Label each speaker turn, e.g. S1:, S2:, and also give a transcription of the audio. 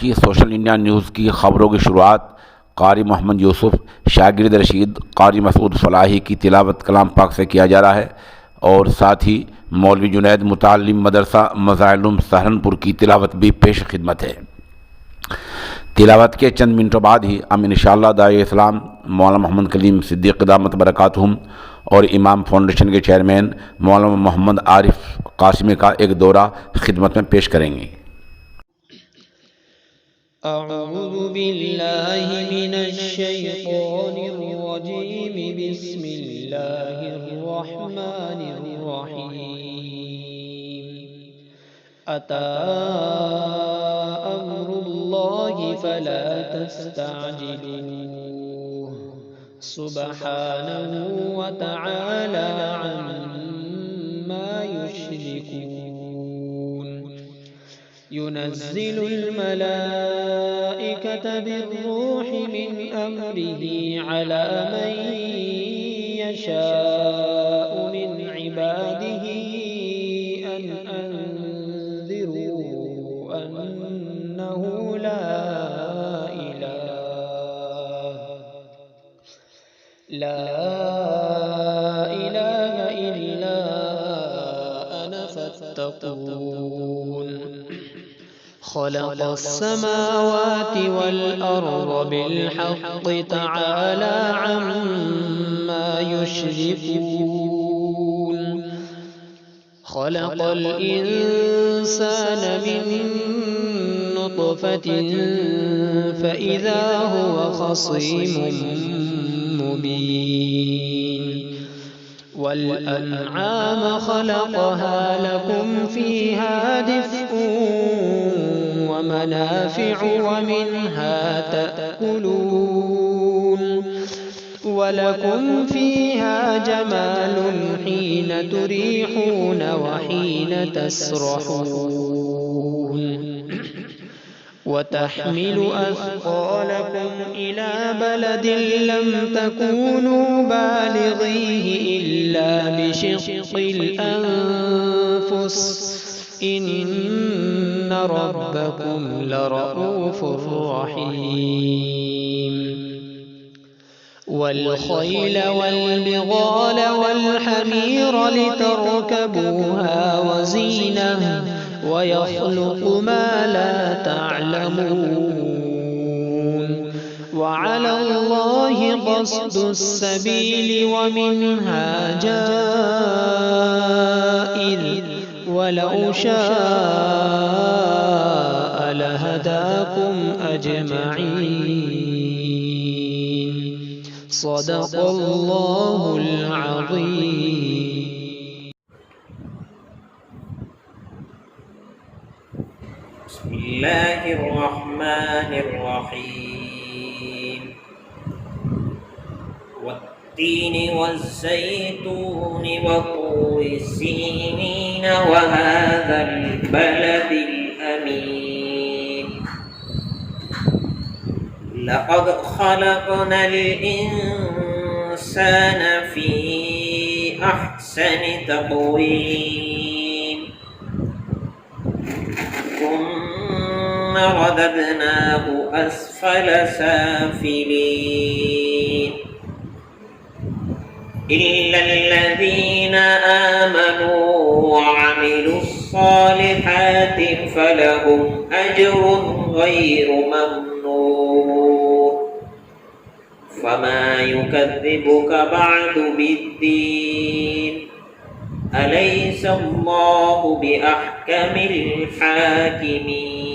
S1: की social India news की ख़बरों की शुरुआत कारी मोहम्मद यूसुफ शागिर्द रशीद कारी मसूद फलाही की तिलावत कलाम पाक से किया जा रहा है और साथ ही मौलवी जुनैद मुतालिम मदरसा मज़ाइलुम सहारनपुर की तिलावत भी पेश खिदमत है। तिलावत के चंद मिनटों बाद ही हम इंशाअल्लाह दाई इस्लाम मौलाना मोहम्मद कलीम सिद्दीक़ दामत बरकातहुम और इमाम फाउंडेशन के चेयरमैन मौलाना मोहम्मद आरिफ कासिमी का एक दौरा खिदमत में पेश करेंगे।
S2: अऊज़ु बिल्लाहि मिनश शैतानिर रजीम बिस्मिल्लाहिर रहमानिर रहीम अता अम्रुल्लाहि फला तस्तअजिलूह सुब्हानहु व तआला अम्मा युश्रिकून युनज़्ज़िलुल मलाइकता बिर्रूहि मिन अम्रिही अला मन यशाअ मिन इबादिही अन अंज़िरू अन्नहु ला इलाहा इल्ला अना फत्तकून खलक़स समावाति वल अर्ज़ बिल हक़्क़ि तआला अम्मा युश्रिकून खलक़ल इंसान मिन नुत्फ़तिन फ़इज़ा हुवा ख़सीमुम मुबीन वल अनआम खलक़हा लकुम फ़ीहा दिफ़्उन व मनाफ़िअु व मिन्हा तअकुलून वलकुम फ़ीहा जमालुन हीन तुरीहून व हीन तसरहून वतहमिलु अथक़ालकुम इला बलदिन लम तकूनू बालिग़ीहि इल्ला बिशिक़्क़िल अन्फ़ुस इन्न रब्बकुम लरऊफ़ुर रहीम वल्खैल वल्बिग़ाल वल्हमीर लितरकबूहा वज़ीनह वयख़्लुक़ु मा ला तअलमून वअलल्लाहि क़स्दुस्सबील वमिन्हा जाइर वलौ शाअ लहदाकुम अजमईन सदक़ल्लाहुल अज़ीम।
S3: बिस्मिल्लाहिर्रहमानिर्रहीम वत्तीन वज़्ज़ैतून वतूरि सीनीन वहाज़ल बलदिल अमीन लक़द ख़लक़नल इंसान फ़ी अहसनि तक़वीम ثم رددناه أسفل سافلين إلا الذين آمنوا وعملوا الصالحات فلهم أجر غير ممنون فما يكذبك بعد بالدين أليس الله بأحكم الحاكمين